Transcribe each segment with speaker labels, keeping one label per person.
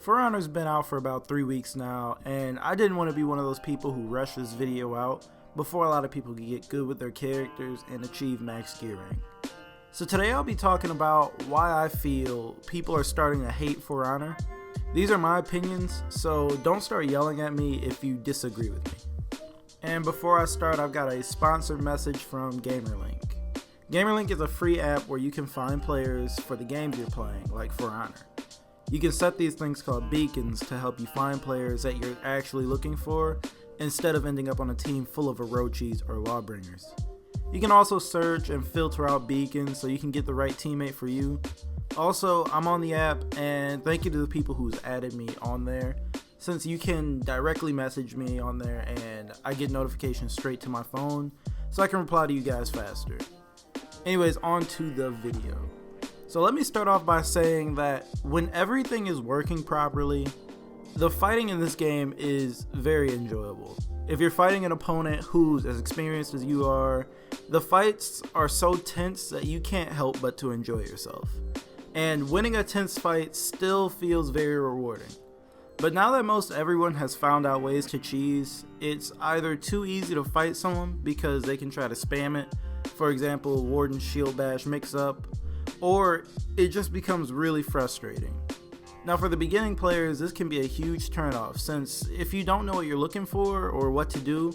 Speaker 1: For Honor's been out for about 3 weeks now, and I didn't want to be one of those people who rush this video out before a lot of people can get good with their characters and achieve max gear rank. So today I'll be talking about why I feel people are starting to hate For Honor. These are my opinions, so don't start yelling at me if you disagree with me. And before I start, I've got a sponsored message from GamerLink. GamerLink is a free app where you can find players for the games you're playing, like For Honor. You can set these things called beacons to help you find players that you're actually looking for instead of ending up on a team full of Orochis or Lawbringers. You can also search and filter out beacons so you can get the right teammate for you. Also, I'm on the app, and thank you to the people who's added me on there, since you can directly message me on there and I get notifications straight to my phone so I can reply to you guys faster. Anyways, on to the video. So let me start off by saying that when everything is working properly, the fighting in this game is very enjoyable. If you're fighting an opponent who's as experienced as you are, the fights are so tense that you can't help but to enjoy yourself. And winning a tense fight still feels very rewarding. But now that most everyone has found out ways to cheese, it's either too easy to fight someone because they can try to spam it, for example, Warden Shield Bash mix-up, or it just becomes really frustrating. Now for the beginning players, this can be a huge turnoff, since if you don't know what you're looking for or what to do,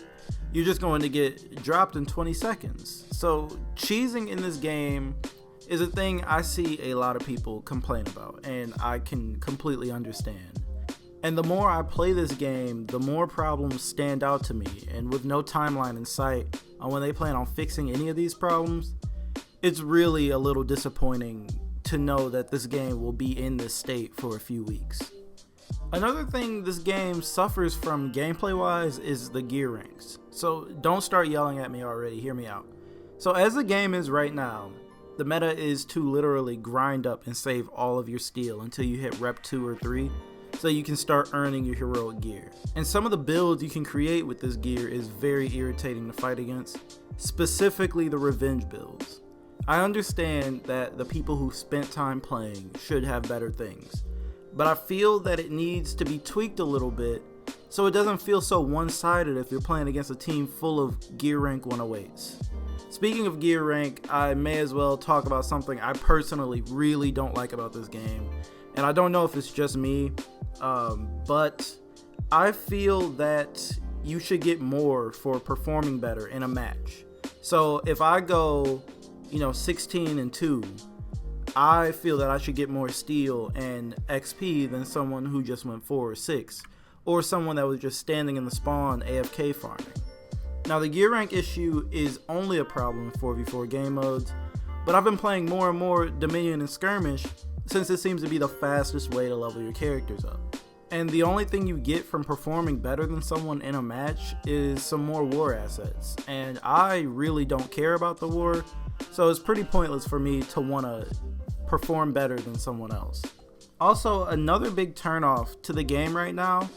Speaker 1: you're just going to get dropped in 20 seconds. So cheesing in this game is a thing I see a lot of people complain about, and I can completely understand. And the more I play this game, the more problems stand out to me, and with no timeline in sight on when they plan on fixing any of these problems, it's really a little disappointing to know that this game will be in this state for a few weeks. Another thing this game suffers from gameplay wise is the gear ranks. So don't start yelling at me already, hear me out. So as the game is right now, the meta is to literally grind up and save all of your steel until you hit rep 2 or 3 so you can start earning your heroic gear. And some of the builds you can create with this gear is very irritating to fight against, specifically the revenge builds. I understand that the people who spent time playing should have better things, but I feel that it needs to be tweaked a little bit so it doesn't feel so one-sided if you're playing against a team full of gear rank 108s. Speaking of gear rank, I may as well talk about something I personally really don't like about this game, and I don't know if it's just me, but I feel that you should get more for performing better in a match. So if I go 16-2, I feel that I should get more steel and XP than someone who just went 4 or 6, or someone that was just standing in the spawn AFK farming. Now the gear rank issue is only a problem in 4v4 game modes, but I've been playing more and more Dominion and Skirmish since it seems to be the fastest way to level your characters up. And the only thing you get from performing better than someone in a match is some more war assets, and I really don't care about the war, so it's pretty pointless for me to want to perform better than someone else. Also, another big turnoff to the game right now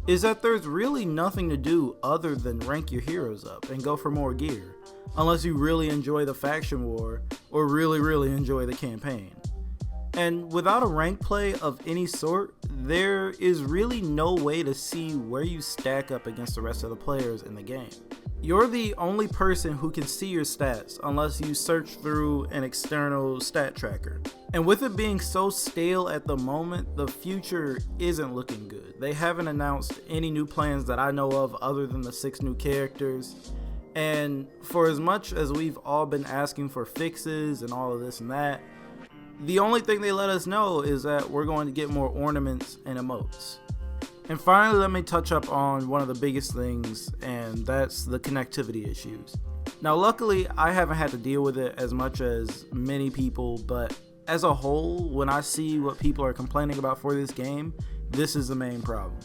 Speaker 1: is that there's really nothing to do other than rank your heroes up and go for more gear, unless you really enjoy the faction war or really enjoy the campaign. And without a rank play of any sort, there is really no way to see where you stack up against the rest of the players in the game. You're the only person who can see your stats unless you search through an external stat tracker. And with it being so stale at the moment, the future isn't looking good. They haven't announced any new plans that I know of other than the 6 new characters. And for as much as we've all been asking for fixes and all of this and that, the only thing they let us know is that we're going to get more ornaments and emotes. And finally, let me touch up on one of the biggest things, and that's the connectivity issues. Now luckily, I haven't had to deal with it as much as many people, but as a whole, when I see what people are complaining about for this game, this is the main problem.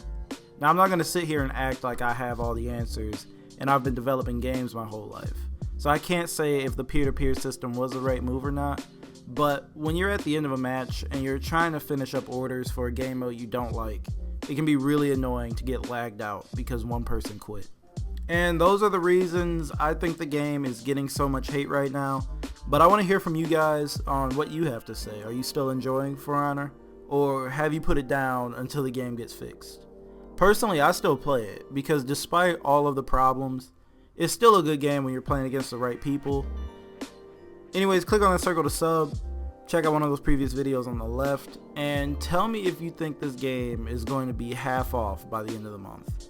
Speaker 1: Now I'm not going to sit here and act like I have all the answers, and I've been developing games my whole life. So I can't say if the peer-to-peer system was the right move or not, but when you're at the end of a match and you're trying to finish up orders for a game mode you don't like, it can be really annoying to get lagged out because one person quit. And those are the reasons I think the game is getting so much hate right now. But I want to hear from you guys on what you have to say. Are you still enjoying For Honor? or have you put it down until the game gets fixed? Personally, I still play it because despite all of the problems, it's still a good game when you're playing against the right people. Anyways, click on that circle to sub, check out one of those previous videos on the left, and tell me if you think this game is going to be half off by the end of the month.